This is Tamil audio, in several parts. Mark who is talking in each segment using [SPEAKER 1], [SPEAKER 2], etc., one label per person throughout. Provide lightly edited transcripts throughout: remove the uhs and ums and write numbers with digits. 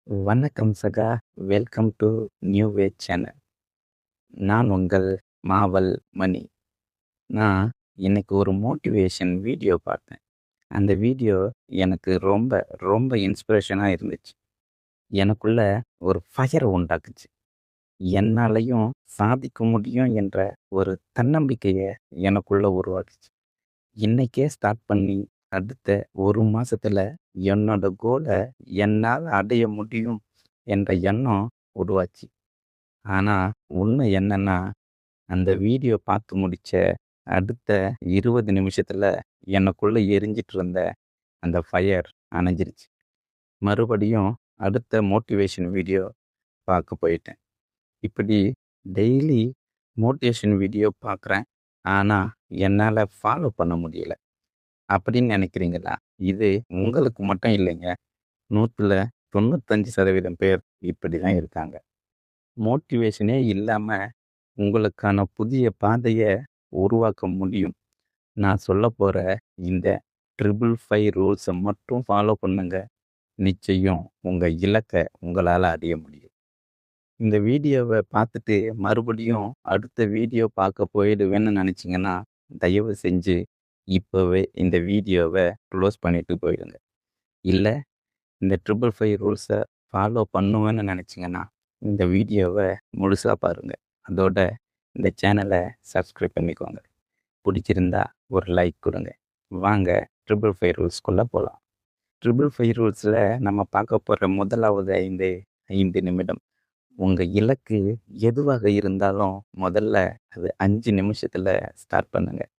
[SPEAKER 1] வணக்கம் சகா. Welcome to new way channel. நான் உங்கள் மாவல் மணி. நான் இன்னைக்கு ஒரு மோட்டிவேஷன் வீடியோ பார்த்தேன். அந்த வீடியோ எனக்கு ரொம்ப ரொம்ப இன்ஸ்பிரேஷனாக இருந்துச்சு. எனக்குள்ள ஒரு ஃபயரை உண்டாக்குச்சு. என்னாலையும் சாதிக்க முடியும் என்ற ஒரு தன்னம்பிக்கையை எனக்குள்ள உருவாக்குச்சு. இன்னைக்கே ஸ்டார்ட் பண்ணி அடுத்த ஒரு மாசத்துல என்னோட கோலை என்னால் அடைய முடியும் என்ற எண்ணம் உருவாச்சு. ஆனா, உண்மை என்னன்னா, அந்த வீடியோ பார்த்து முடிச்ச அடுத்த 20 நிமிஷத்துல எனக்குள்ள எரிஞ்சிட்டு இருந்த அந்த ஃபயர் அணைஞ்சிருச்சு. மறுபடியும் அடுத்த மோட்டிவேஷன் வீடியோ பார்க்க போயிட்டேன். இப்படி டெய்லி மோட்டிவேஷன் வீடியோ பார்க்குறேன். ஆனா, என்னால ஃபாலோ பண்ண முடியல. அப்படின்னு நினைக்கிறீங்களா? இது உங்களுக்கு மட்டும் இல்லைங்க. 100ல 95% பேர் இப்படி தான் இருக்காங்க. மோட்டிவேஷனே இல்லாம உங்களுக்கான புதிய பாதைய உருவாக்க முடியும். நான் சொல்லப்போற இந்த 555 ரூல்ஸ மட்டும் ஃபாலோ பண்ணுங்க. நிச்சயம் உங்க இலக்க உங்களால அடைய முடியும். இந்த வீடியோவ பார்த்துட்டு மறுபடியும் அடுத்த வீடியோ பார்க்க போயிடுவேன்னு நினைச்சீங்கன்னா, தயவு செஞ்சு இப்பவே இந்த வீடியோவ க்ளோஸ் பண்ணிட்டு போயிடுங்க. இல்ல இந்த 555 ரூல்ஸ ஃபாலோ பண்ணுவேன்னு நினைச்சீங்கன்னா, இந்த வீடியோவ முழுசா பாருங்க. அதோட இந்த சேனலை சப்ஸ்கிரைப் பண்ணிக்கோங்க. பிடிச்சிருந்தா ஒரு லைக் கொடுங்க. வாங்க 555 ரூல்ஸ்குள்ளே போகலாம். 555 ரூல்ஸில் நம்ம பார்க்க போகிற முதலாவது 5 நிமிடம். உங்கள் இலக்கு எதுவாக இருந்தாலும் முதல்ல அது 5 நிமிஷத்தில் ஸ்டார்ட் பண்ணுங்கள்.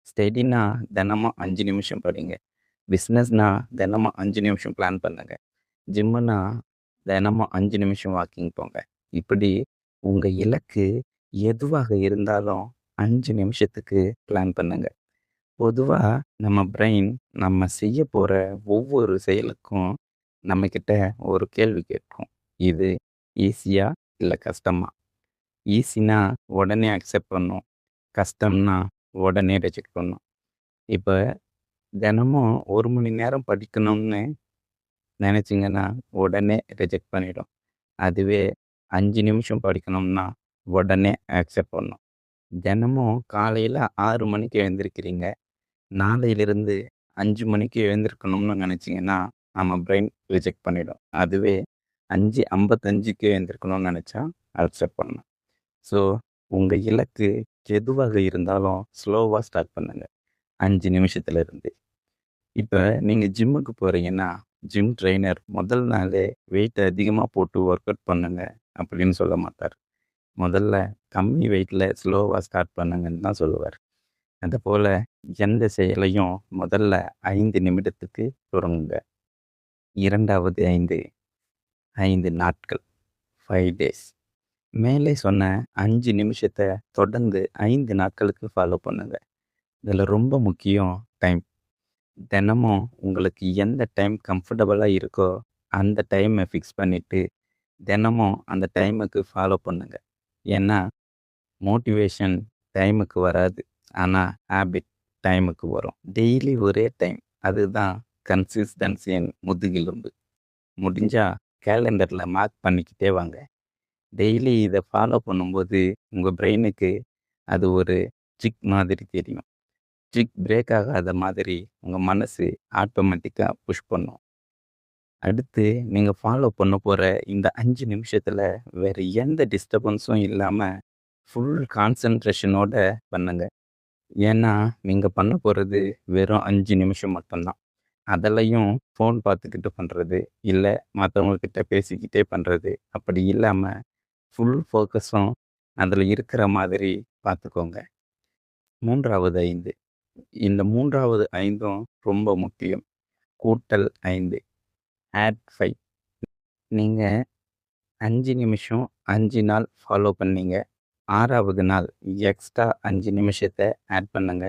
[SPEAKER 1] ஸ்டடினா தினமும் 5 நிமிஷம் படிங்க. பிஸ்னஸ்னா தினமும் 5 நிமிஷம் பிளான் பண்ணுங்கள். ஜிம்முனா தினமும் 5 நிமிஷம் வாக்கிங் போங்க. இப்படி உங்கள் இலக்கு எதுவாக இருந்தாலும் 5 நிமிஷத்துக்கு பிளான் பண்ணுங்க. பொதுவா நம்ம பிரெயின் நம்ம செய்ய போற ஒவ்வொரு செயலுக்கும் நம்மகிட்ட ஒரு கேள்வி கேட்கும். இது ஈஸியா இல்ல கஷ்டமா? ஈஸினா உடனே அக்செப்ட் பண்ணும். கஷ்டம்னா உடனே ரிஜெக்ட் பண்ணும். இப்ப தினமும் 1 மணி நேரம் படிக்கணும்னு நினைச்சீங்கன்னா உடனே ரிஜெக்ட் பண்ணிடும். அதுவே 5 நிமிஷம் படிக்கணும்னா உடனே அக்செப்ட் பண்ணும். தினமும் காலையில 6 மணிக்கு எழுந்திருக்கிறீங்க. நாளையிலிருந்து 5 மணிக்கு எழுந்திருக்கணும்னு நினச்சிங்கன்னா, நம்ம பிரெயின் ரிஜெக்ட் பண்ணிடும். அதுவே 5:55க்கு எழுந்திருக்கணும்னு நினச்சா அக்செப்ட் பண்ணணும். ஸோ, உங்க இலக்கு எதுவாக இருந்தாலும் ஸ்லோவா ஸ்டார்ட் பண்ணுங்க. 5 நிமிஷத்துல இருந்து. இப்ப நீங்க ஜிம்முக்கு போறீங்கன்னா, ஜிம் ட்ரெய்னர் முதல் நாளே வெயிட் அதிகமா போட்டு ஒர்க் அவுட் பண்ணுங்க அப்படின்னு சொல்ல மாட்டார். முதல்ல கம்மி வெயிட்ல ஸ்லோவா ஸ்டார்ட் பண்ணுங்கன்னு தான் சொல்லுவார். அதுபோல எந்த செயலையும் முதல்ல 5 நிமிடத்துக்கு தொடங்குங்க. இரண்டாவது 5 நாட்கள் 5 டேஸ். மேலே சொன்ன 5 நிமிஷத்த தொடர்ந்து 5 நாட்களுக்கு ஃபாலோ பண்ணுங்க. இதில் ரொம்ப முக்கியம் டைம். தினமும் உங்களுக்கு எந்த டைம் கம்ஃபர்டபுளா இருக்கோ அந்த டைமை ஃபிக்ஸ் பண்ணிட்டு தினமும் அந்த டைமுக்கு ஃபாலோ பண்ணுங்க. ஏன்னா மோட்டிவேஷன் டைமுக்கு வராது. ஆனால் ஹேபிட் டைமுக்கு வரும். டெய்லி ஒரே டைம். அதுதான் கன்சிஸ்டன்சியின் முதுகெலும்பு. முடிஞ்சா கேலண்டரில் மார்க் பண்ணிக்கிட்டே வாங்க. டெய்லி இதை ஃபாலோ பண்ணும்போது உங்கள் பிரெயினுக்கு அது ஒரு சிக் மாதிரி தெரியும். சிக் பிரேக் ஆகாத மாதிரி உங்கள் மனசு ஆட்டோமேட்டிக்காக புஷ் பண்ணும். அடுத்து நீங்கள் ஃபாலோ பண்ண போகிற இந்த 5 நிமிஷத்தில் வேறு எந்த டிஸ்டர்பன்ஸும் இல்லாமல் ஃபுல் கான்சன்ட்ரேஷனோட பண்ணுங்க. ஏன்னா நீங்கள் பண்ண போகிறது வெறும் 5 நிமிஷம் மட்டும்தான். அதிலையும் ஃபோன் பார்த்துக்கிட்டு பண்ணுறது, இல்லை மற்றவங்கக்கிட்ட பேசிக்கிட்டே பண்ணுறது, அப்படி இல்லாமல் ஃபுல் ஃபோக்கஸும் அதில் இருக்கிற மாதிரி பார்த்துக்கோங்க. 3வது 5. இந்த 3வது 5ம் ரொம்ப முக்கியம். கூட்டல் 5 ஆட் 5. நீங்கள் 5 நிமிஷம் 5 நாள் ஃபாலோ பண்ணீங்க. 6வது நாள் எக்ஸ்ட்ரா 5 நிமிஷத்தை ஆட் பண்ணுங்க.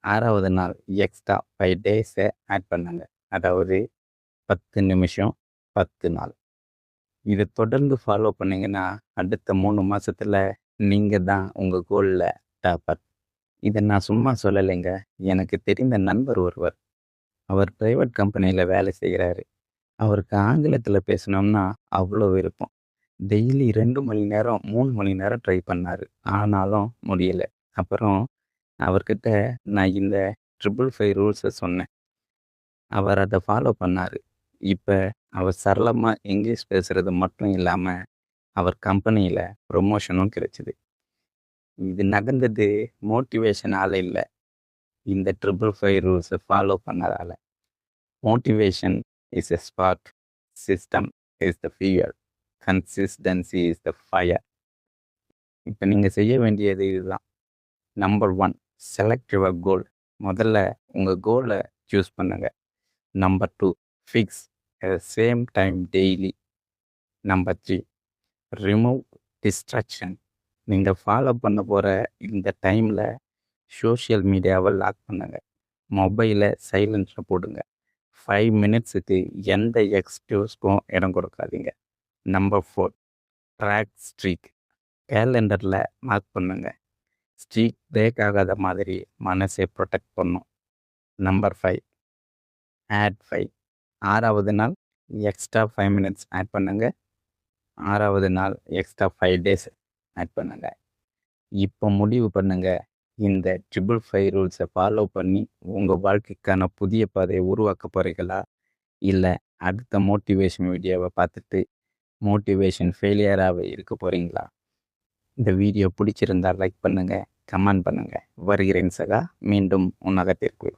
[SPEAKER 1] 6வது நாள் எக்ஸ்ட்ரா 5 டேஸை ஆட் பண்ணுங்க. அதாவது 10 நிமிஷம் 10 நாள். இதை தொடர்ந்து ஃபாலோ பண்ணீங்கன்னா அடுத்த 3 மாசத்துல நீங்கள் தான் உங்கள் கோலில் டாப்பர். இதை நான் சும்மா சொல்லலைங்க. எனக்கு தெரிந்த நண்பர் ஒருவர். அவர் பிரைவேட் கம்பெனியில் வேலை செய்கிறாரு. அவருக்கு ஆங்கிலத்தில பேசணும்னா அவ்வளோ விருப்பம். டெய்லி 2 மணி நேரம், 3 மணி நேரம் ட்ரை பண்ணாரு. ஆனாலும் முடியல. அப்புறம் அவர்கிட்ட நான் இந்த 555 ரூல்ஸ சொன்னேன். அவர் அத ஃபாலோ பண்ணாரு. இப்ப அவர் சரளமா இங்கிலீஷ் பேசுறது மட்டும் இல்லாம, அவர் கம்பெனியில ப்ரமோஷனும் கிடைச்சது. இது நடந்தது மோட்டிவேஷனால இல்ல. இந்த 555 ரூல்ஸ ஃபாலோ பண்ணதால. Motivation is a spark. System is the fear. Consistency is the fire. இப்ப நீங்க செய்ய வேண்டியது இதுதான். Number 1 select your goal. முதல்ல உங்க கோல சூஸ் பண்ணுங்க. Number 2 fix same time daily. Number 3 remove distraction. நீங்க ஃபாலோ பண்ண போற இந்த டைம்ல சோஷியல் மீடியாவை லாக் பண்ணுங்க. மொபைலை சைலன்ஸ்ல போடுங்க. 5 மினிட்ஸுக்கு எந்த எக்ஸ்கியூஸ்க்கும் இடம் கொடுக்காதீங்க. Number 4 track streak. கேலண்டரில் மார்க் பண்ணுங்க. ஸ்ட்ரீக் பிரேக் ஆகாத மாதிரி மனசை ப்ரொடெக்ட் பண்ணும். Number 5 add 5. 6வது நாள் எக்ஸ்ட்ரா 5 மினிட்ஸ் ஆட் பண்ணுங்க. 6வது நாள் எக்ஸ்ட்ரா 5 டேஸ் ஆட் பண்ணுங்க. இப்போ முடிவு பண்ணுங்க. இந்த 555 ரூல்ஸை ஃபாலோ பண்ணி உங்கள் வாழ்க்கைக்கான புதிய பாதையை உருவாக்க போகிறீங்களா? இல்லை அடுத்த மோட்டிவேஷன் வீடியோவை பார்த்துட்டு மோட்டிவேஷன் ஃபெயிலியராகவே இருக்க போகிறீங்களா? இந்த வீடியோ பிடிச்சிருந்தா லைக் பண்ணுங்கள், கமெண்ட் பண்ணுங்கள். வருகிறேன் சகா. மீண்டும் உன்னகத்திற்கு.